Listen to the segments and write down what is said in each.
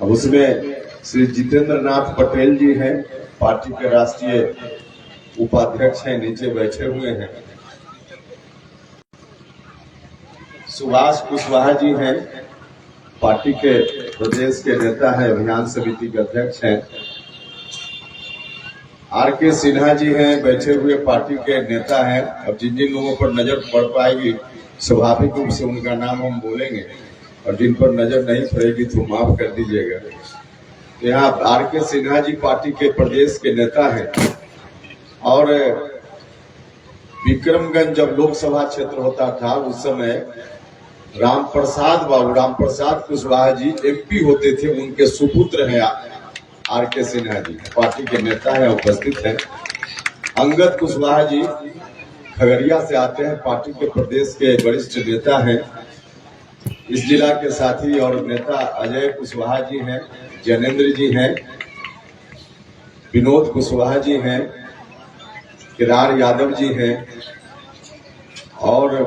अब उसमें श्री जितेंद्र नाथ पटेल जी हैं, पार्टी के राष्ट्रीय उपाध्यक्ष हैं, नीचे बैठे हुए हैं। सुभाष कुशवाहा जी हैं, पार्टी के प्रदेश के नेता हैं, अभियान समिति के अध्यक्ष हैं। आर.के. सिन्हा जी हैं, बैठे हुए पार्टी के नेता हैं। अब जिन जिन लोगों पर नजर पड़ पाएगी स्वाभाविक रूप से उनका नाम हम बोलेंगे, और जिन पर नजर नहीं पड़ेगी तो माफ कर दीजिएगा। यहाँ आर.के. सिन्हा जी पार्टी के प्रदेश के नेता हैं। और विक्रमगंज जब लोकसभा क्षेत्र होता था उस समय राम प्रसाद कुशवाहा जी एमपी होते थे, उनके सुपुत्र हैं आर.के. सिन्हा जी, पार्टी के नेता हैं, उपस्थित हैं। अंगद कुशवाहा जी खगड़िया से आते हैं, पार्टी के प्रदेश के वरिष्ठ नेता हैं। इस जिला के साथी और नेता अजय कुशवाहा जी हैं, जैनेन्द्र जी हैं, विनोद कुशवाहा जी हैं, किरार यादव जी हैं। और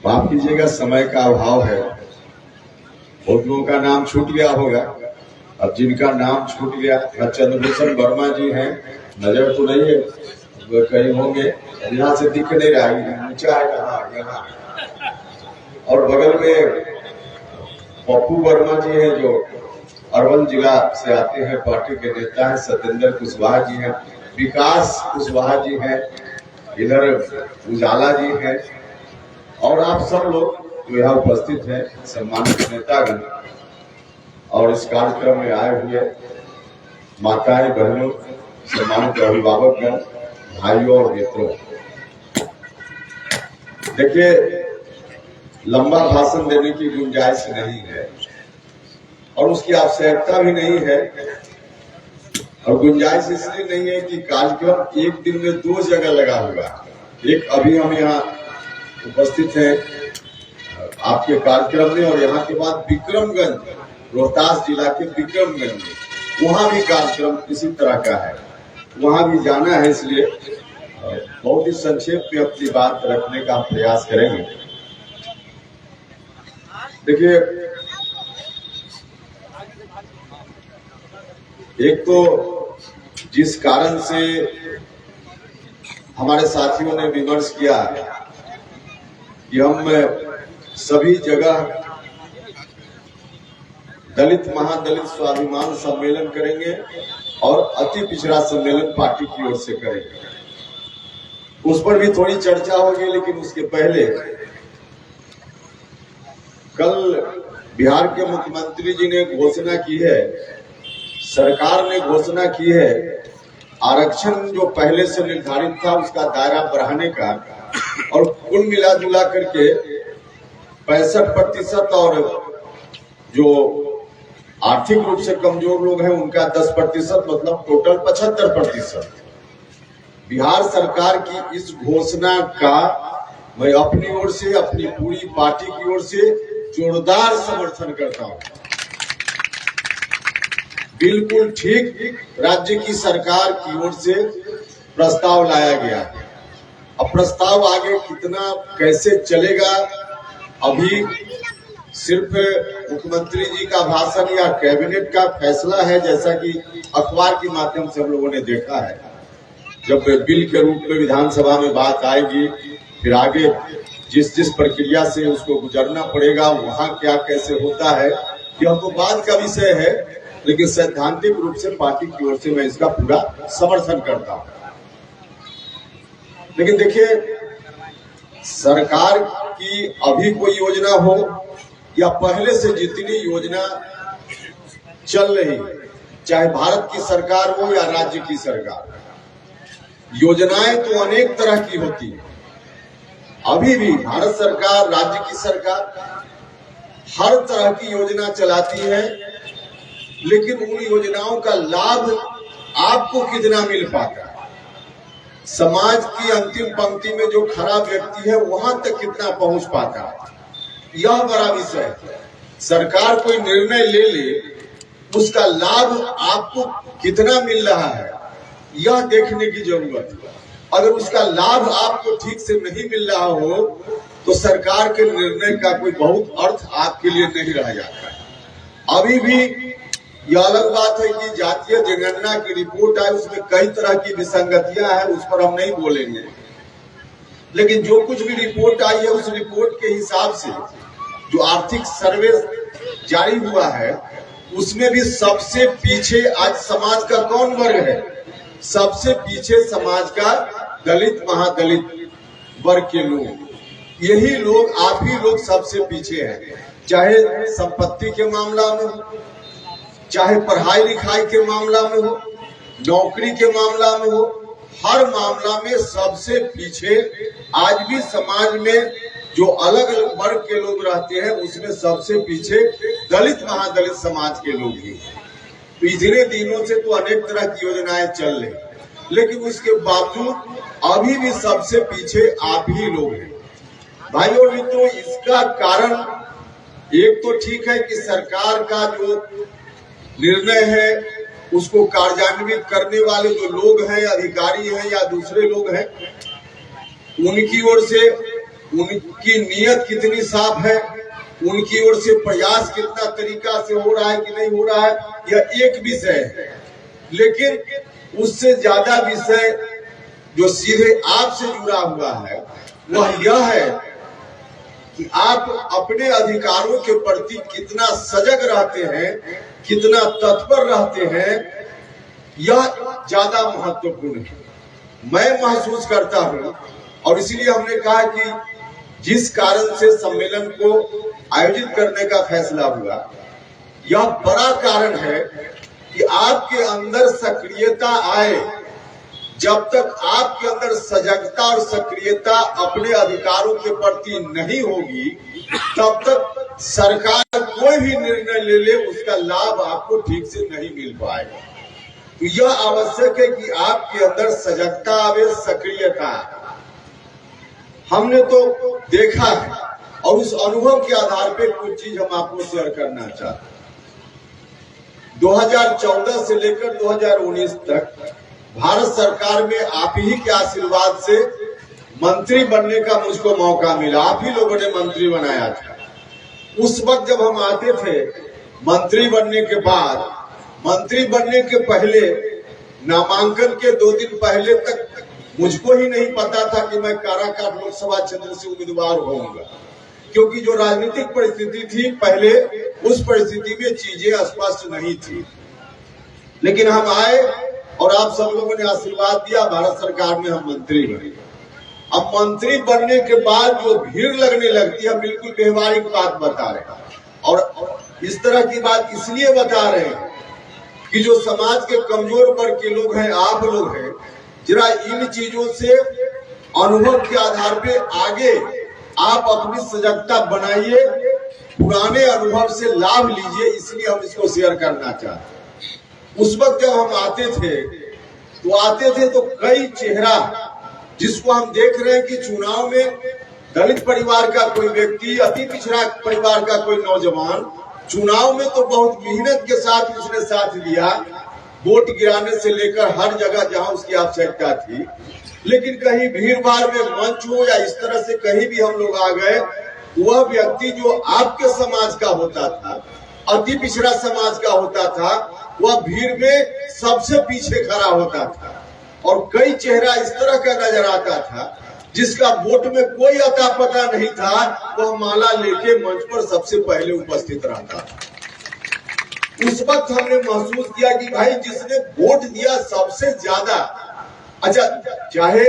माफ कीजिएगा, समय का अभाव है, बहुत लोगों का नाम छूट गया होगा। अब जिनका नाम छूट गया, चंद्रभूषण वर्मा जी हैं, नजर तो नहीं है, कहीं होंगे, यहाँ से दिख नहीं रहा है, नीचा है यहाँ। और बगल में पप्पू वर्मा जी हैं, जो अरवल जिला से आते हैं, पार्टी के नेता हैं। सत्येंद्र कुशवाहा जी हैं, विकास कुशवाहा जी हैं, इधर उजाला जी हैं, और आप सब लोग जो यहाँ उपस्थित हैं, सम्मानित नेतागण, और इस कार्यक्रम में आए हुए माताएं, बहनों, सम्मानित अभिभावकगण, भाइयों और मित्रों। देखिए, लंबा भाषण देने की गुंजाइश नहीं है और उसकी आवश्यकता भी नहीं है। और गुंजाइश इसलिए नहीं है कि कार्यक्रम एक दिन में 2 जगह लगा हुआ है। एक अभी हम यहाँ उपस्थित हैं आपके कार्यक्रम में, और यहाँ के बाद विक्रमगंज, रोहतास जिला के विक्रमगंज में, वहां भी कार्यक्रम इसी तरह का है, वहां भी जाना है। इसलिए बहुत ही संक्षेप में अपनी बात रखने का प्रयास करेंगे। देखिए, एक तो जिस कारण से हमारे साथियों ने विमर्श किया कि हम सभी जगह दलित महादलित स्वाभिमान सम्मेलन करेंगे और अति पिछड़ा सम्मेलन पार्टी की ओर से करेंगे, उस पर भी थोड़ी चर्चा होगी। लेकिन उसके पहले कल बिहार के मुख्यमंत्री जी ने घोषणा की है, सरकार ने घोषणा की है, आरक्षण जो पहले से निर्धारित था उसका दायरा बढ़ाने का, और कुल मिला जुला करके 65% और जो आर्थिक रूप से कमजोर लोग हैं उनका 10%, मतलब टोटल 75%। बिहार सरकार की इस घोषणा का मैं अपनी ओर से, अपनी पूरी पार्टी की ओर से जोरदार समर्थन करता हूं। बिल्कुल ठीक राज्य की सरकार की ओर से प्रस्ताव लाया गया है। अब प्रस्ताव आगे कितना कैसे चलेगा, अभी सिर्फ मुख्यमंत्री जी का भाषण या कैबिनेट का फैसला है, जैसा कि अखबार के माध्यम से हम लोगों ने देखा है। जब बिल के रूप में विधानसभा में बात आएगी, फिर आगे जिस प्रक्रिया से उसको गुजरना पड़ेगा, वहां क्या कैसे होता है, यह तो बाद का विषय है। लेकिन सैद्धांतिक रूप से पार्टी की ओर से मैं इसका पूरा समर्थन करता हूं। लेकिन देखिए, सरकार की अभी कोई योजना हो या पहले से जितनी योजना चल रही, चाहे भारत की सरकार हो या राज्य की सरकार, योजनाएं तो अनेक तरह की होती है। अभी भी भारत सरकार, राज्य की सरकार हर तरह की योजना चलाती है, लेकिन उन योजनाओं का लाभ आपको कितना मिल पाता है, समाज की अंतिम पंक्ति में जो खड़ा व्यक्ति है वहां तक कितना पहुंच पाता है, यह बड़ा विषय है। सरकार कोई निर्णय ले ले, उसका लाभ आपको कितना मिल रहा है, यह देखने की जरूरत है। अगर उसका लाभ आपको ठीक से नहीं मिल रहा हो तो सरकार के निर्णय का कोई बहुत अर्थ आपके लिए नहीं रह जाता है। अभी भी यह अलग बात है कि जातीय जनगणना की रिपोर्ट आई, उसमें कई तरह की विसंगतियां हैं, उस पर हम नहीं बोलेंगे। लेकिन जो कुछ भी रिपोर्ट आई है, उस रिपोर्ट के हिसाब से जो आर्थिक सर्वे जारी हुआ है, उसमें भी सबसे पीछे आज समाज का कौन वर्ग है? सबसे पीछे समाज का दलित, महादलित वर्ग के लोग, यही लोग, आप ही लोग सबसे पीछे हैं। चाहे संपत्ति के मामला में हो, चाहे पढ़ाई लिखाई के मामला में हो, नौकरी के मामला में हो, हर मामला में सबसे पीछे आज भी समाज में जो अलग अलग वर्ग के लोग रहते हैं, उसमें सबसे पीछे दलित, महादलित समाज के लोग ही। तो इतने दिनों से तो अनेक तरह की योजनाएं चल रही, लेकिन उसके बावजूद अभी भी सबसे पीछे आप ही लोग हैं। भाई और मित्रों, इसका कारण एक तो ठीक है कि सरकार का जो निर्णय है उसको कार्यान्वित करने वाले जो लोग हैं, अधिकारी हैं या दूसरे लोग हैं, उनकी ओर से उनकी नीयत कितनी साफ है, उनकी ओर से प्रयास कितना तरीका से हो रहा है कि नहीं हो रहा है, यह एक विषय है। लेकिन उससे ज्यादा विषय जो सीधे आपसे जुड़ा हुआ है वह यह है कि आप अपने अधिकारों के प्रति कितना सजग रहते हैं, कितना तत्पर रहते हैं, यह ज्यादा महत्वपूर्ण है। मैं महसूस करता हूं, और इसलिए हमने कहा कि जिस कारण से सम्मेलन को आयोजित करने का फैसला हुआ, यह बड़ा कारण है कि आपके अंदर सक्रियता आए। जब तक आपके अंदर सजगता और सक्रियता अपने अधिकारों के प्रति नहीं होगी, तब तक सरकार कोई भी निर्णय ले ले, उसका लाभ आपको ठीक से नहीं मिल पाएगा। तो यह आवश्यक है कि आपके अंदर सजगता आवे, सक्रियता। हमने तो देखा है, और उस अनुभव के आधार पे कुछ चीज हम आपको शेयर करना चाहते हैं। 2014 से लेकर 2019 तक भारत सरकार में आप ही के आशीर्वाद से मंत्री बनने का मुझको मौका मिला। आप ही लोगों ने मंत्री बनाया था। उस वक्त जब हम आते थे, मंत्री बनने के बाद, मंत्री बनने के पहले, नामांकन के 2 दिन पहले तक मुझको ही नहीं पता था कि मैं काराकाट लोकसभा क्षेत्र से उम्मीदवार होऊंगा, क्योंकि जो राजनीतिक परिस्थिति थी पहले, उस परिस्थिति में चीजें स्पष्ट नहीं थी। लेकिन हम आए और आप सब लोगों ने आशीर्वाद दिया, भारत सरकार में हम मंत्री बने। अब मंत्री बनने के बाद जो भीड़ लगने लगती है, बिल्कुल व्यवहारिक बात बता रहे हैं, और इस तरह की बात इसलिए बता रहे हैं कि जो समाज के कमजोर वर्ग के लोग हैं, आप लोग हैं, जरा इन चीजों से अनुभव के आधार पे आगे आप अपनी सजगता बनाइए, पुराने अनुभव से लाभ लीजिए। इसलिए हम इसको शेयर करना चाहते हैं। उस वक्त जब हम आते थे तो कई चेहरा, जिसको हम देख रहे हैं कि चुनाव में दलित परिवार का कोई व्यक्ति, अति पिछड़ा परिवार का कोई नौजवान, चुनाव में तो बहुत मेहनत के साथ उसने साथ दिया, वोट गिराने से लेकर हर जगह जहां उसकी आवश्यकता थी। लेकिन कहीं भीड़ भाड़ में मंच हो या इस तरह से कहीं भी हम लोग आ गए, वह व्यक्ति जो आपके समाज का होता था, अति पिछड़ा समाज का होता था, वह भीड़ में सबसे पीछे खड़ा होता था। और कई चेहरा इस तरह का नजर आता था जिसका वोट में कोई अता पता नहीं था, वह माला लेके मंच पर सबसे पहले उपस्थित रहता था। उस वक्त हमने महसूस किया कि भाई जिसने वोट दिया सबसे ज्यादा, अच्छा चाहे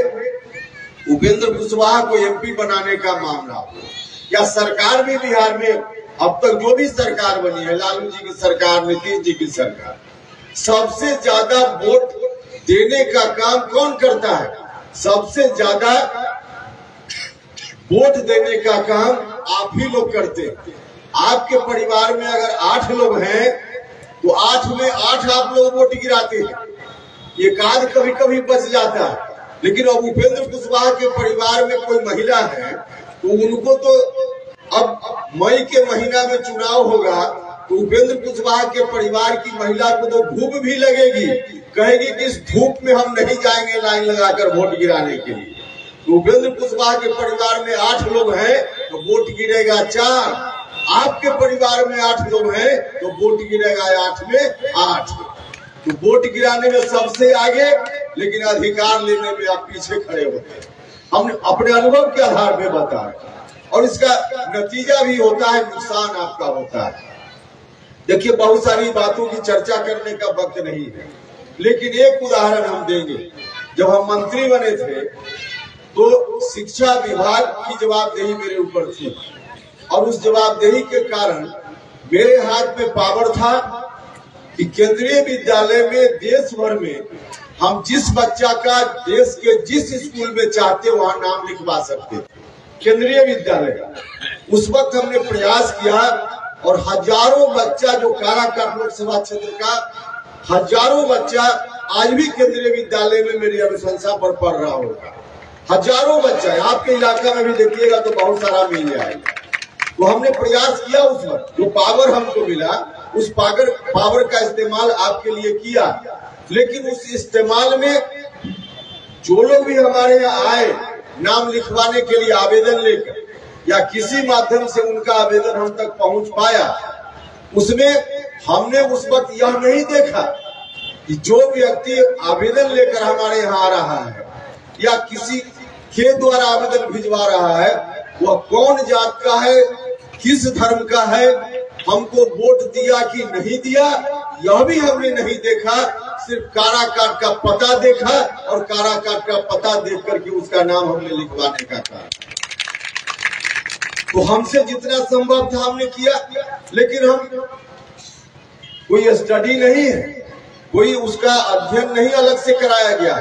उपेंद्र कुशवाहा को एमपी बनाने का मामला हो या सरकार भी बिहार में अब तक जो भी सरकार बनी है, लालू जी की सरकार, नीतीश जी की सरकार, सबसे ज्यादा वोट देने का काम कौन करता है? सबसे ज्यादा वोट देने का काम आप ही लोग करते हैं। आपके परिवार में अगर 8 लोग हैं तो 8 में 8 आप लोग वोट गिराते हैं, एक आध कभी कभी बच जाता है। लेकिन अब उपेंद्र कुशवाहा के परिवार में कोई महिला है तो उनको तो अब मई के महीना में चुनाव होगा, तो उपेंद्र कुशवाहा के परिवार की महिला को तो धूप भी लगेगी, कहेगी कि इस धूप में हम नहीं जाएंगे लाइन लगाकर वोट गिराने के लिए। तो उपेंद्र कुशवाहा के परिवार में 8 लोग हैं तो वोट गिरेगा 4, आपके परिवार में 8 लोग हैं तो वोट गिरेगा 8 में 8। तो वोट गिराने में सबसे आगे, लेकिन अधिकार लेने में आप पीछे खड़े होते हैं। हम अपने अनुभव के आधार पे बता रहे हैं और इसका नतीजा भी होता है, नुकसान आपका होता है। देखिए, बहुत सारी बातों की चर्चा करने का वक्त नहीं है, लेकिन एक उदाहरण हम देंगे। जब हम मंत्री बने थे तो शिक्षा विभाग की जवाबदेही मेरे ऊपर थी और उस जवाबदेही के कारण मेरे हाथ में पावर था कि केंद्रीय विद्यालय में देश भर में हम जिस बच्चा का देश के जिस स्कूल में चाहते वहां नाम लिखवा सकते थे, केंद्रीय विद्यालय। उस वक्त हमने प्रयास किया और हजारों बच्चा, जो काराकाट लोकसभा क्षेत्र का हजारों बच्चा आज भी केंद्रीय विद्यालय में मेरी अनुशंसा पर पढ़ रहा होगा। हजारों बच्चा, आपके इलाका में भी देखिएगा तो बहुत सारा मिल जाएगा। तो हमने प्रयास किया, उस वक्त जो पावर हमको मिला उस पावर का इस्तेमाल आपके लिए किया, लेकिन उस इस्तेमाल में जो लोग भी हमारे यहाँ आए नाम लिखवाने के लिए आवेदन लेकर या किसी माध्यम से उनका आवेदन हम तक पहुंच पाया, उसमें हमने उस वक्त यह नहीं देखा कि जो व्यक्ति आवेदन लेकर हमारे यहाँ आ रहा है या किसी के द्वारा आवेदन भिजवा रहा है वह कौन जात का है, किस धर्म का है, हमको वोट दिया कि नहीं दिया यह भी हमने नहीं देखा। सिर्फ काराकाट का पता देखा और काराकाट का पता देख करके उसका नाम हमने लिखवाने का कहा। तो हमसे जितना संभव था हमने किया, लेकिन हम कोई स्टडी नहीं है, कोई उसका अध्ययन नहीं अलग से कराया गया।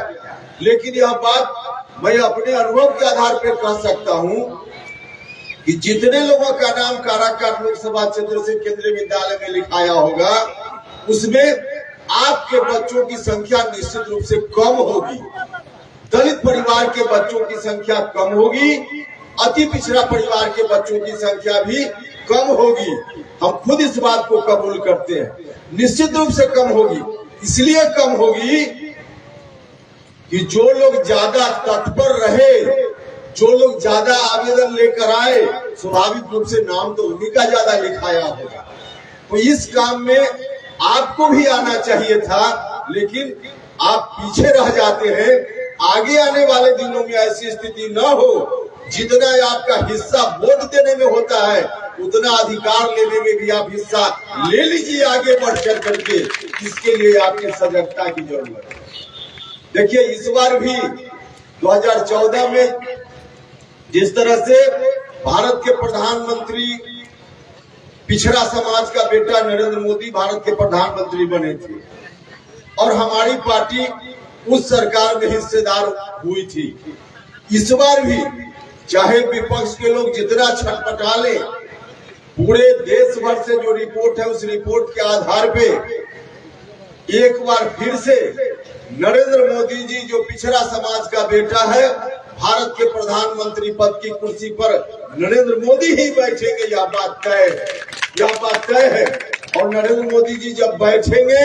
लेकिन यह बात मैं अपने अनुभव के आधार पर कह सकता हूं कि जितने लोगों का नाम काराकाट लोकसभा क्षेत्र से केंद्रीय विद्यालय में लिखाया होगा उसमें आपके बच्चों की संख्या निश्चित रूप से कम होगी। दलित परिवार के बच्चों की संख्या कम होगी, अति पिछड़ा परिवार के बच्चों की संख्या भी कम होगी। हम खुद इस बात को कबूल करते हैं, निश्चित रूप से कम होगी। इसलिए कम होगी कि जो लोग ज्यादा तत्पर रहे, जो लोग ज्यादा आवेदन लेकर आए, स्वाभाविक रूप से नाम तो उन्हीं का ज्यादा लिखाया होगा। तो इस काम में आपको भी आना चाहिए था, लेकिन आप पीछे रह जाते हैं। आगे आने वाले दिनों में ऐसी स्थिति न हो, जितना आपका हिस्सा वोट देने में होता है उतना अधिकार लेने में भी आप हिस्सा ले लीजिए आगे बढ़ चल करके। इसके लिए आपकी सजगता की जरूरत है। देखिए, इस बार भी 2014 में जिस तरह से भारत के प्रधानमंत्री, पिछड़ा समाज का बेटा नरेंद्र मोदी भारत के प्रधानमंत्री बने थे और हमारी पार्टी उस सरकार में हिस्सेदार हुई थी। इस बार भी चाहे विपक्ष के लोग जितना छटपटा ले, पूरे देश भर से जो रिपोर्ट है उस रिपोर्ट के आधार पे एक बार फिर से नरेंद्र मोदी जी, जो पिछड़ा समाज का बेटा है, भारत के प्रधानमंत्री पद की कुर्सी पर नरेंद्र मोदी ही बैठेंगे। यह बात तय है। और नरेंद्र मोदी जी जब बैठेंगे,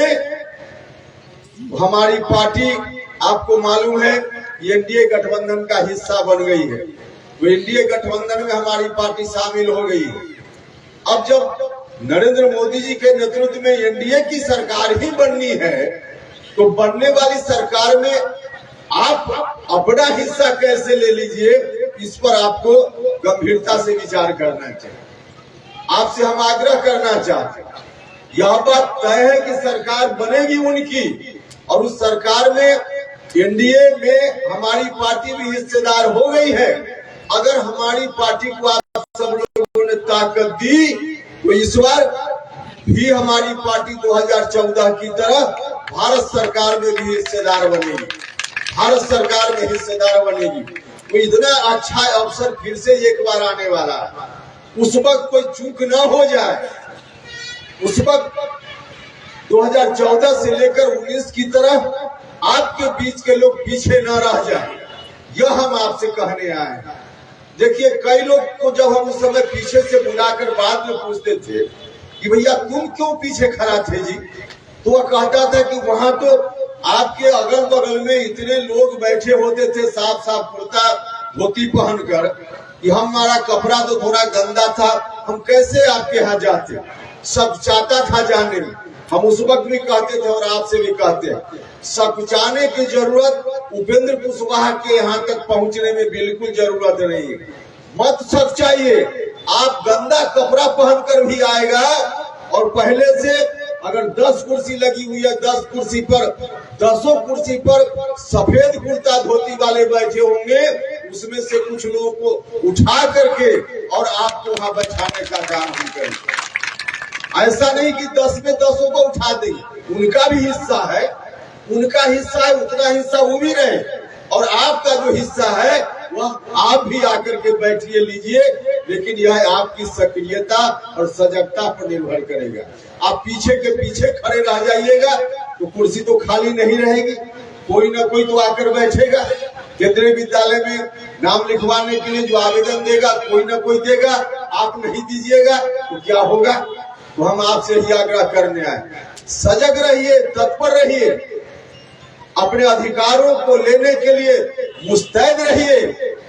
हमारी पार्टी, आपको मालूम है, एनडीए गठबंधन का हिस्सा बन गई है। तो एनडीए गठबंधन में हमारी पार्टी शामिल हो गई है। अब जब नरेंद्र मोदी जी के नेतृत्व में एनडीए की सरकार ही बननी है, तो बनने वाली सरकार में आप अपना हिस्सा कैसे ले लीजिए, इस पर आपको गंभीरता से विचार करना चाहिए। आपसे हम आग्रह करना चाहते हैं, यह बात तय है कि सरकार बनेगी उनकी, और उस सरकार में एनडीए में हमारी पार्टी भी हिस्सेदार हो गई है। अगर हमारी पार्टी को आप सब लोगों ने ताकत दी तो इस बार भी हमारी पार्टी 2014 की तरह भारत सरकार में भी हिस्सेदार बनेगी, भारत सरकार में हिस्सेदार बनेगी। तो इतना अच्छा अवसर फिर से एक बार आने वाला है। उस वक्त कोई चूक न हो जाए, उस वक्त 2014 से लेकर 19 की तरह आपके बीच के लोग पीछे न रह जाए, यह हम आपसे कहने आए हैं। देखिए, कई लोग को जब हम उस समय पीछे से बुलाकर बाद में पूछते थे कि भैया तुम क्यों पीछे खड़ा थे जी, तो वह कहता था कि वहां तो आपके अगल बगल में इतने लोग बैठे होते थे साफ साफ कुर्ता धोती पहनकर, कि हमारा कपड़ा तो थोड़ा गंदा था, हम कैसे आपके यहाँ जाते, सब चाहता था जाने में। हम उस वक्त भी कहते थे और आपसे भी कहते हैं, सकुचाने की जरूरत उपेंद्र कुशवाहा के यहाँ तक पहुँचने में बिल्कुल जरूरत नहीं है। मत सच्चाइए, आप गंदा कपड़ा पहनकर भी आएगा और पहले से अगर 10 कुर्सी लगी हुई है, 10 कुर्सी पर 10 कुर्सी पर सफेद कुर्ता धोती वाले बैठे होंगे, उसमें से कुछ लोगों को उठा करके और आपको वहां बैठाने का काम हम करेंगे। ऐसा नहीं कि 10 में 10 को उठा देंगे, उनका भी हिस्सा है, उनका हिस्सा है, उतना हिस्सा वो भी रहे, और आपका जो हिस्सा है वह आप भी आकर के बैठिए लीजिए, लेकिन यह आपकी सक्रियता और सजगता पर निर्भर करेगा। आप पीछे के पीछे खड़े रह जाइएगा तो कुर्सी तो खाली नहीं रहेगी, कोई ना कोई तो आकर बैठेगा। केंद्रीय विद्यालय में नाम लिखवाने के लिए जो आवेदन देगा कोई ना कोई देगा, आप नहीं दीजिएगा तो क्या होगा। तो हम आपसे ही आग्रह करने आए, सजग रहिए, तत्पर रहिए, अपने अधिकारों को लेने के लिए मुस्तैद रहिए,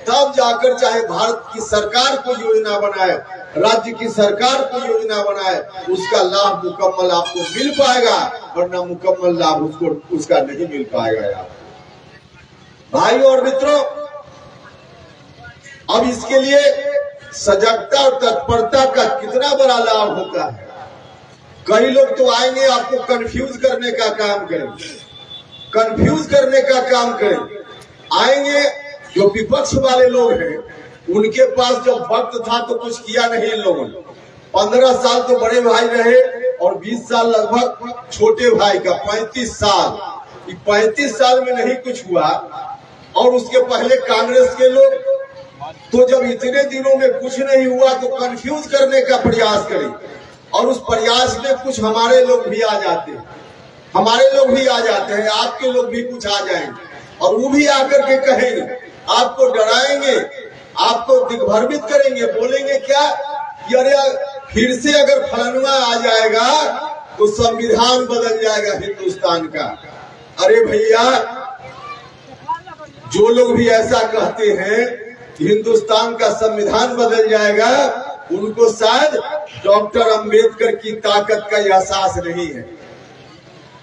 तब जाकर चाहे भारत की सरकार को योजना बनाए, राज्य की सरकार को योजना बनाए, उसका लाभ मुकम्मल आपको मिल पाएगा, वरना मुकम्मल लाभ उसका नहीं मिल पाएगा। यार भाई और मित्रों, अब इसके लिए सजगता और तत्परता का कितना बड़ा लाभ होता है। कई लोग तो आएंगे आपको कंफ्यूज करने का काम करेंगे, कंफ्यूज करने का काम करेंगे। आएंगे जो विपक्ष वाले लोग हैं, उनके पास जब वक्त था तो कुछ किया नहीं इन लोगों ने। 15 साल तो बड़े भाई रहे और 20 साल लगभग छोटे भाई का, 35 साल। 35 साल में नहीं कुछ हुआ, और उसके पहले कांग्रेस के लोग तो जब इतने दिनों में कुछ नहीं हुआ तो कंफ्यूज करने का प्रयास करें, और उस प्रयास में कुछ हमारे लोग भी आ जाते हैं, हमारे लोग भी आ जाते हैं, आपके लोग भी कुछ आ जाएंगे, और वो भी आकर के कहेंगे, आपको डराएंगे, आपको दिग्भ्रमित करेंगे, बोलेंगे क्या कि अरे फिर से अगर फलाना आ जाएगा तो संविधान बदल जाएगा हिंदुस्तान का। अरे भैया, जो लोग भी ऐसा कहते हैं कि हिंदुस्तान का संविधान बदल जाएगा, उनको शायद डॉक्टर अंबेडकर की ताकत का एहसास नहीं है।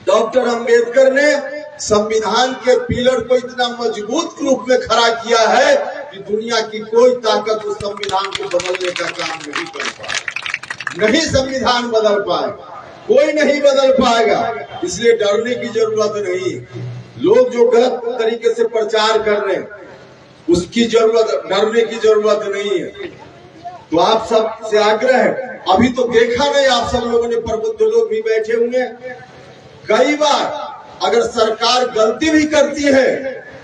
डॉक्टर अंबेडकर ने संविधान के पिलर को इतना मजबूत रूप में खड़ा किया है कि दुनिया की कोई ताकत उस संविधान को बदलने का काम नहीं कर पाए, नहीं संविधान बदल पाए, कोई नहीं बदल पाएगा। इसलिए डरने की जरूरत नहीं है। लोग जो गलत तरीके से प्रचार कर रहे हैं, उसकी जरूरत, डरने की जरूरत नहीं है। तो आप सब से आग्रह है, अभी तो देखा नहीं, आप सब लोगों ने, प्रबुद्ध लोग भी बैठे होंगे, कई बार अगर सरकार गलती भी करती है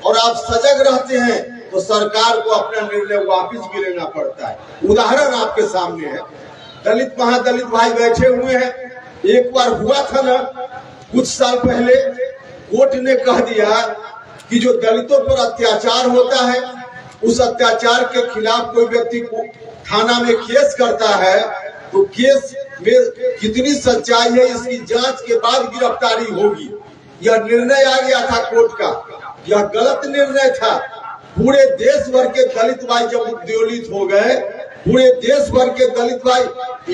और आप सजग रहते हैं तो सरकार को अपना निर्णय वापस भी लेना पड़ता है। उदाहरण आपके सामने है, दलित महादलित भाई बैठे हुए हैं। एक बार हुआ था ना, कुछ साल पहले कोर्ट ने कह दिया कि जो दलितों पर अत्याचार होता है, उस अत्याचार के खिलाफ कोई व्यक्ति को थाना में केस करता है तो केस में कितनी सच्चाई है इसकी जांच के बाद गिरफ्तारी होगी। यह निर्णय आ गया था कोर्ट का, यह गलत निर्णय था। पूरे देश भर के दलित भाई जब उद्योलित हो गए, पूरे देश भर के दलित भाई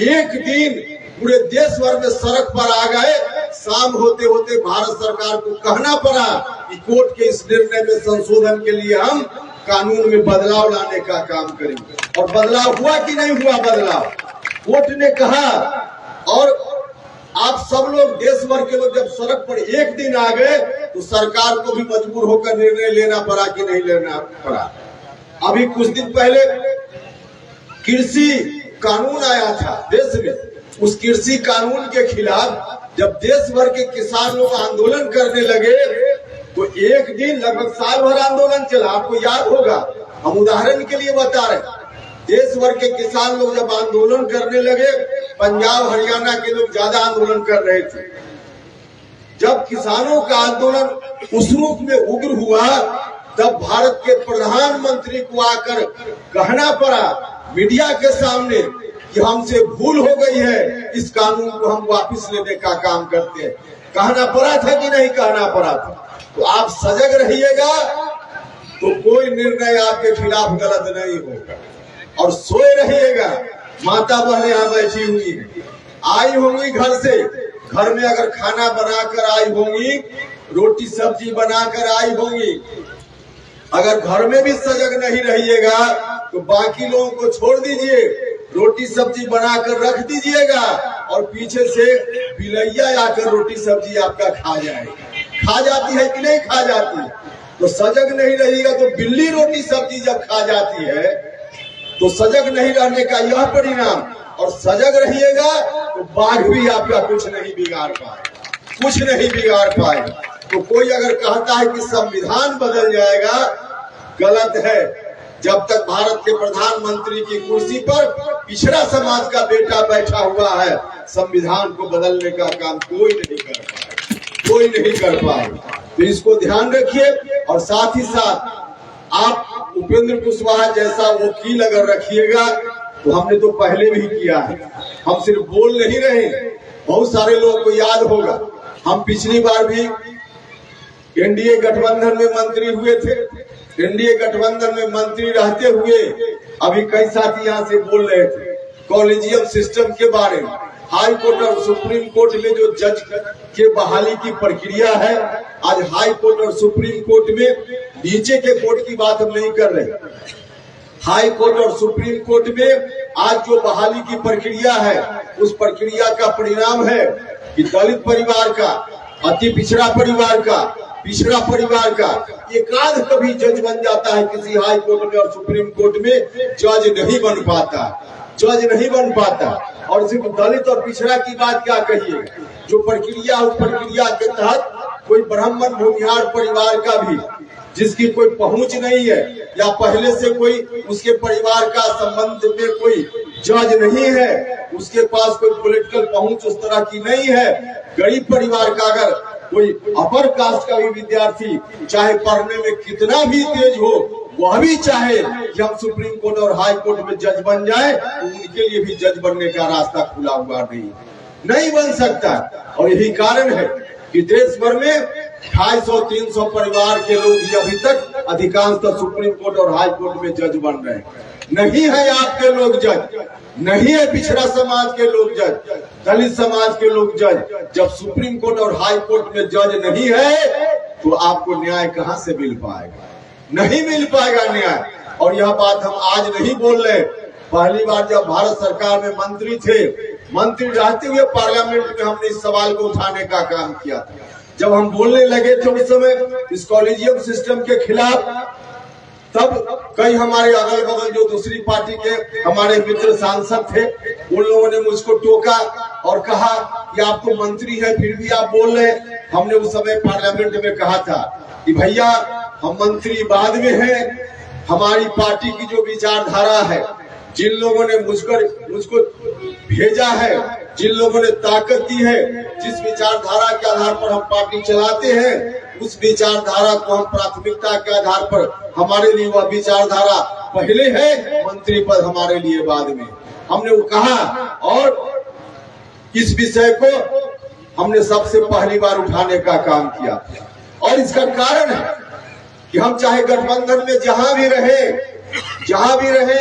एक दिन पूरे देश भर में सड़क पर आ गए। शाम होते होते भारत सरकार को कहना पड़ा कि कोर्ट के इस निर्णय में संशोधन के लिए हम कानून में बदलाव लाने का काम करेंगे। और बदलाव हुआ कि नहीं हुआ बदलाव, कोर्ट ने कहा। और आप सब लोग, देश भर के लोग जब सड़क पर एक दिन आ गए तो सरकार को भी मजबूर होकर निर्णय लेना पड़ा कि नहीं लेना पड़ा। अभी कुछ दिन पहले कृषि कानून आया था देश में, उस कृषि कानून के खिलाफ जब देश भर के किसान लोग आंदोलन करने लगे तो एक दिन लगभग साल भर आंदोलन चला। आपको याद होगा, हम उदाहरण के लिए बता रहे, देश भर के किसान लोग जब आंदोलन करने लगे, पंजाब हरियाणा के लोग ज्यादा आंदोलन कर रहे थे। जब किसानों का आंदोलन उस रूप में उग्र हुआ, तब भारत के प्रधानमंत्री को आकर कहना पड़ा मीडिया के सामने कि हमसे भूल हो गई है, इस कानून को हम वापस लेने का काम करते हैं। कहना पड़ा था कि नहीं कहना पड़ा था। तो आप सजग रहिएगा तो कोई निर्णय आपके खिलाफ गलत नहीं होगा। और सोए रहिएगा। माता बहनें यहाँ बैठी हुई हैं, आई होंगी घर से, घर में अगर खाना बनाकर आई होंगी, रोटी सब्जी बनाकर आई होंगी, अगर घर में भी सजग नहीं रहिएगा तो बाकी लोगों को छोड़ दीजिए, रोटी सब्जी बनाकर रख दीजिएगा और पीछे से बिलैया आकर रोटी सब्जी आपका खा जाएगा। खा जाती है कि नहीं खा जाती? तो सजग नहीं रहिएगा तो बिल्ली रोटी सब्जी जब खा जाती है तो सजग नहीं रहने का यह परिणाम, और सजग रहिएगा तो बाघ भी आपका कुछ नहीं बिगाड़ पाएगा, कुछ नहीं बिगाड़ पाएगा। तो कोई अगर कहता है कि संविधान बदल जाएगा, गलत है। जब तक भारत के प्रधानमंत्री की कुर्सी पर पिछड़ा समाज का बेटा बैठा हुआ है, संविधान को बदलने का काम कोई नहीं कर पाए, कोई नहीं कर पाए। तो इसको ध्यान रखिए। और साथ ही साथ आप उपेंद्र कुशवाहा जैसा वकील अगर रखिएगा तो हमने तो पहले भी किया है, हम सिर्फ बोल नहीं रहे। बहुत सारे लोगों को याद होगा, हम पिछली बार भी एनडीए गठबंधन में मंत्री हुए थे। एनडीए गठबंधन में मंत्री रहते हुए अभी कई साथी यहाँ से बोल रहे थे कॉलेजियम सिस्टम के बारे में। हाई कोर्ट और सुप्रीम कोर्ट में जो जज के बहाली की प्रक्रिया है, आज हाई कोर्ट और सुप्रीम कोर्ट में, नीचे के कोर्ट की बात हम नहीं कर रहे, हाई कोर्ट और सुप्रीम कोर्ट में आज जो बहाली की प्रक्रिया है, उस प्रक्रिया का परिणाम है कि दलित परिवार का, अति पिछड़ा परिवार का, पिछड़ा परिवार का एकाध कभी जज बन जाता है किसी हाई कोर्ट में और सुप्रीम कोर्ट में, जज नहीं बन पाता, जज नहीं बन पाता। और सिर्फ दलित और पिछड़ा की बात क्या कहिए, जो प्रक्रिया, उस प्रक्रिया के तहत कोई ब्राह्मण भूमिहार परिवार का भी जिसकी कोई पहुंच नहीं है या पहले से कोई उसके परिवार का संबंध में कोई जज नहीं है, उसके पास कोई पॉलिटिकल पहुंच उस तरह की नहीं है, गरीब परिवार का अगर कोई अपर कास्ट का भी विद्यार्थी चाहे पढ़ने में कितना भी तेज हो, वह भी चाहे कि हम सुप्रीम कोर्ट और हाई कोर्ट में जज बन जाए, तो उनके लिए भी जज बनने का रास्ता खुला हुआ नहीं बन सकता। और यही कारण है कि देश भर में 250-300 परिवार के लोग अभी तक अधिकांशतः सुप्रीम कोर्ट और हाई कोर्ट में जज बन रहे हैं। नहीं है आपके लोग जज, नहीं है पिछड़ा समाज के लोग जज, दलित समाज के लोग जज। जब सुप्रीम कोर्ट और हाई कोर्ट में जज नहीं है तो आपको न्याय कहां से मिल पाएगा? नहीं मिल पाएगा न्याय। और यह बात हम आज नहीं बोल रहे, पहली बार जब भारत सरकार में मंत्री थे, मंत्री रहते हुए पार्लियामेंट में हमने इस सवाल को उठाने का काम किया था। जब हम बोलने लगे थे उस समय इस कॉलेजियम सिस्टम के खिलाफ, तब कई हमारे अगल बगल जो दूसरी पार्टी के हमारे मित्र सांसद थे, उन लोगों ने मुझको टोका और कहा कि आप तो मंत्री हैं फिर भी आप बोल रहे। हमने उस समय पार्लियामेंट में कहा था कि भैया हम मंत्री बाद में हैं, हमारी पार्टी की जो विचारधारा है, जिन लोगों ने मुझको भेजा है, जिन लोगों ने ताकत दी है, जिस विचारधारा के आधार पर हम पार्टी चलाते हैं, उस विचारधारा को हम प्राथमिकता के आधार पर, हमारे लिए वह विचारधारा पहले है, मंत्री पद हमारे लिए बाद में, हमने वो कहा। और इस विषय को हमने सबसे पहली बार उठाने का काम किया। और इसका कारण है कि हम चाहे गठबंधन में जहां भी रहे,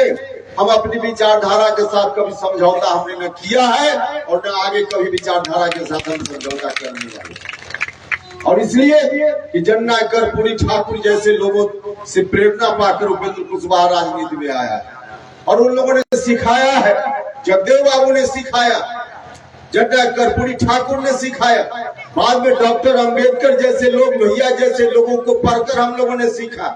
हम अपनी विचारधारा के साथ कभी समझौता हमने न किया है और न आगे कभी विचारधारा के साथ हम समझौता करने वाले। और इसलिए कि जन्ना कर्पूरी ठाकुर जैसे लोगों से प्रेरणा पाकर उपेंद्र कुशवाहा राजनीति में आया है और उन लोगों ने सिखाया है, जगदेव बाबू ने सिखाया, जन्ना कर्पूरी ठाकुर ने सिखाया, बाद में डॉक्टर अंबेडकर जैसे लोग, लोहिया जैसे लोगों को पढ़कर हम लोगों ने सीखा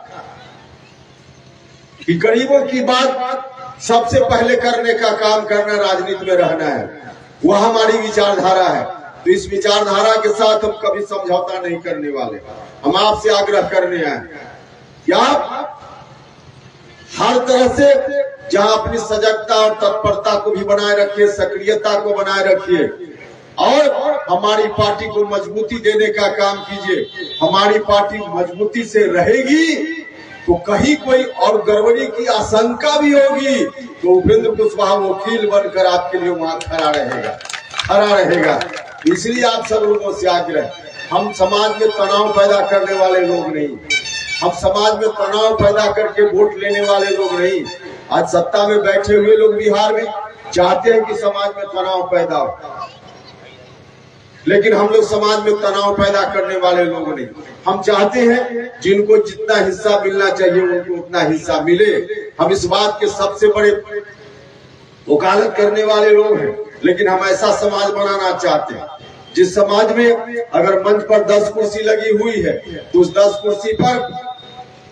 कि गरीबों की बात सबसे पहले करने का काम करना, राजनीति में रहना है, वह हमारी विचारधारा है। तो इस विचारधारा के साथ हम कभी समझौता नहीं करने वाले। हम आपसे आग्रह करने आए कि आप हर तरह से जहां अपनी सजगता और तत्परता को भी बनाए रखिए, सक्रियता को बनाए रखिए और हमारी पार्टी को मजबूती देने का काम कीजिए। हमारी पार्टी मजबूती से रहेगी तो कहीं कोई और गड़बड़ी की आशंका भी होगी तो उपेंद्र कुशवाहा वकील बनकर आपके लिए वहां खड़ा रहेगा। इसलिए आप सब लोगों से आग्रह, हम समाज में तनाव पैदा करने वाले लोग नहीं, हम समाज में तनाव पैदा करके वोट लेने वाले लोग नहीं, आज सत्ता में बैठे हुए लोग बिहार में चाहते हैं कि समाज में तनाव पैदा हो, लेकिन हम लोग समाज में तनाव पैदा करने वाले लोग नहीं। हम चाहते हैं जिनको जितना हिस्सा मिलना चाहिए उनको उतना हिस्सा मिले। हम इस बात के सबसे बड़े वकालत करने वाले लोग हैं, लेकिन हम ऐसा समाज बनाना चाहते हैं जिस समाज में अगर मंच पर 10 कुर्सी लगी हुई है तो उस 10 कुर्सी पर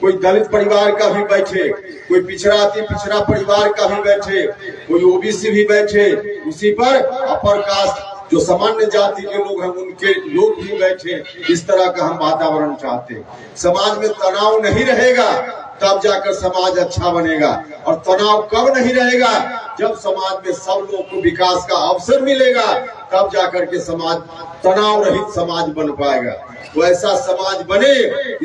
कोई दलित परिवार का भी बैठे, कोई पिछड़ा परिवार का भी बैठे, कोई ओबीसी भी बैठे, उसी पर अपर कास्ट जो सामान्य जाति के लोग हैं उनके लोग भी बैठे। इस तरह का हम वातावरण चाहते हैं। समाज में तनाव नहीं रहेगा तब जाकर समाज अच्छा बनेगा, और तनाव कब नहीं रहेगा जब समाज में सब लोग को विकास का अवसर मिलेगा, तब जाकर के समाज तनाव रहित समाज बन पाएगा। तो ऐसा समाज बने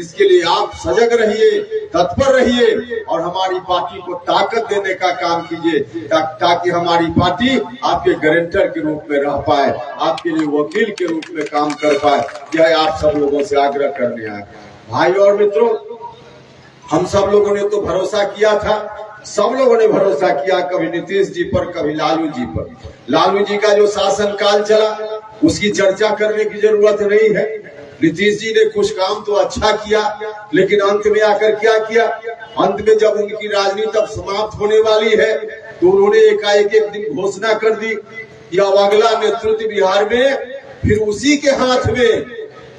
इसके लिए आप सजग रहिए, तत्पर रहिए और हमारी पार्टी को ताकत देने का काम कीजिए ताकि हमारी पार्टी आपके गारंटर के रूप में रह पाए, आपके लिए वकील के रूप में काम कर पाए। यह आप सब लोगों से आग्रह करने आए। भाई और मित्रों, हम सब लोगों ने तो भरोसा किया था, सब लोगों ने भरोसा किया कभी नीतीश जी पर, कभी लालू जी पर। लालू जी का जो शासन काल चला उसकी चर्चा करने की जरूरत नहीं है। नीतीश जी ने कुछ काम तो अच्छा किया, लेकिन अंत में आकर क्या किया, अंत में जब उनकी राजनीति अब समाप्त होने वाली है तो उन्होंने एकाएक एक दिन घोषणा कर दी कि अब अगला नेतृत्व बिहार में फिर उसी के हाथ में,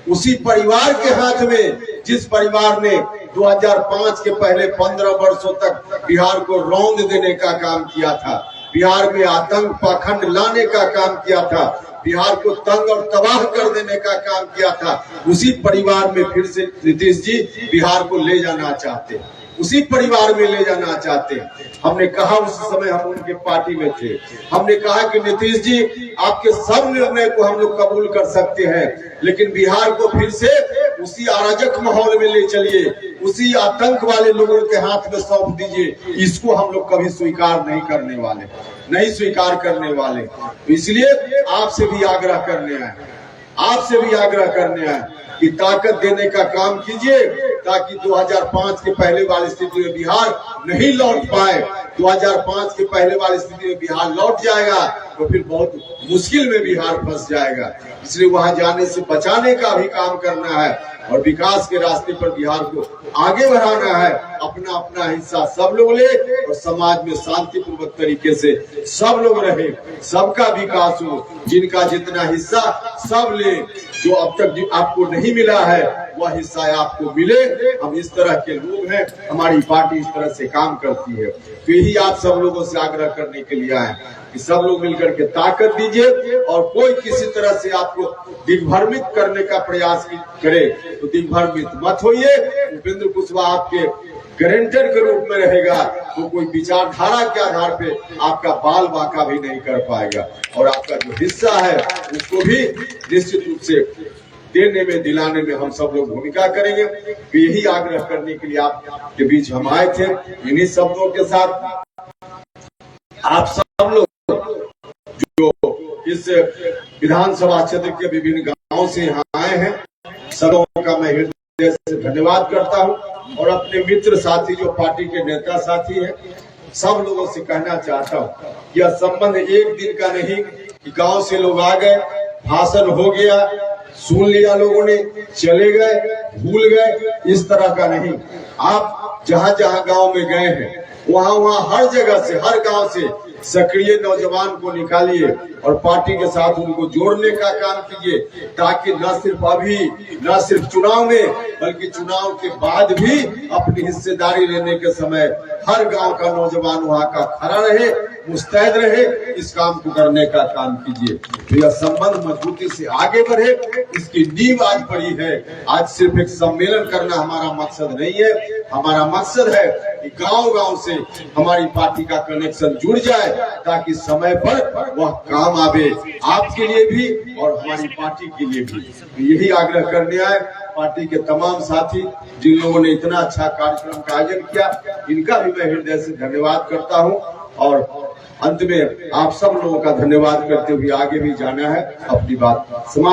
उसी परिवार के हाथ में जिस परिवार ने 2005 के पहले 15 वर्षों तक बिहार को रौंद देने का काम किया था, बिहार में आतंक पाखंड लाने का काम किया था, बिहार को तंग और तबाह कर देने का काम किया था, उसी परिवार में फिर से नीतीश जी बिहार को ले जाना चाहते हैं, उसी परिवार में ले जाना चाहते हैं। हमने कहा उस समय हम उनके पार्टी में थे, हमने कहा कि नीतीश जी आपके सब निर्णय को हम लोग कबूल कर सकते हैं, लेकिन बिहार को फिर से उसी अराजक माहौल में ले चलिए, उसी आतंक वाले लोगों के हाथ में सौंप दीजिए। इसको हम लोग कभी स्वीकार नहीं करने वाले, नहीं स्वीकार करने वाले। तो इसलिए आपसे भी आग्रह करने आए, आपसे भी आग्रह करने आए कि ताकत देने का काम कीजिए ताकि 2005 के पहले वाली स्थिति में बिहार नहीं लौट पाए। 2005 के पहले वाली स्थिति में बिहार लौट जाएगा तो फिर बहुत मुश्किल में बिहार फंस जाएगा। इसलिए वहां जाने से बचाने का भी काम करना है और विकास के रास्ते पर बिहार को आगे बढ़ाना है। अपना अपना हिस्सा सब लोग ले और समाज में शांतिपूर्वक तरीके से सब लोग रहे, सबका विकास हो, जिनका जितना हिस्सा सब ले, जो अब तक आपको नहीं मिला है वह हिस्सा आपको मिले। हम इस तरह के लोग हैं, हमारी पार्टी इस तरह से काम करती है। तो यही आप सब लोगों से आग्रह करने के लिए आए कि सब लोग मिलकर के ताकत दीजिए और कोई किसी तरह से आपको दिग्भ्रमित करने का प्रयास करे तो दिग्भ्रमित मत होइए। उपेंद्र कुशवाहा आपके गारंटर के रूप में रहेगा तो कोई विचारधारा के आधार पे आपका बाल बांका भी नहीं कर पाएगा और आपका जो हिस्सा है उसको भी निश्चित रूप से देने में, दिलाने में हम सब लोग भूमिका करेंगे। तो यही आग्रह करने के लिए आपके बीच हम आए थे। इन्हीं शब्दों के साथ आप सब लोग जो इस विधानसभा क्षेत्र के विभिन्न गांवों से यहाँ आए हैं, सबों का मैं हृदय से धन्यवाद करता हूँ और अपने मित्र साथी जो पार्टी के नेता साथी हैं, सब लोगों से कहना चाहता हूँ यह संबंध एक दिन का नहीं कि गांव से लोग आ गए, भाषण हो गया, सुन लिया लोगों ने, चले गए, भूल गए, इस तरह का नहीं। आप जहाँ जहाँ गांव में गए हैं वहाँ हर जगह से, हर गांव से सक्रिय नौजवान को निकालिए और पार्टी के साथ उनको जोड़ने का काम कीजिए ताकि न सिर्फ अभी, न सिर्फ चुनाव में बल्कि चुनाव के बाद भी अपनी हिस्सेदारी लेने के समय हर गांव का नौजवान वहां का खड़ा रहे, मुस्तैद रहे, इस काम को करने का काम कीजिए। तो यह संबंध मजबूती से आगे बढ़े, इसकी नींव आज पड़ी है। आज सिर्फ एक सम्मेलन करना हमारा मकसद नहीं है, हमारा मकसद है कि गांव-गांव से हमारी पार्टी का कनेक्शन जुड़ जाए ताकि समय पर वह काम आवे, आपके लिए भी और हमारी पार्टी के लिए भी। तो यही आग्रह करने आए पार्टी के तमाम साथी जिन लोगों ने इतना अच्छा कार्यक्रम का आयोजन किया, इनका भी मैं हृदय से धन्यवाद करता हूं और अंत में आप सब लोगों का धन्यवाद करते हुए आगे भी जाना है, अपनी बात समाप्त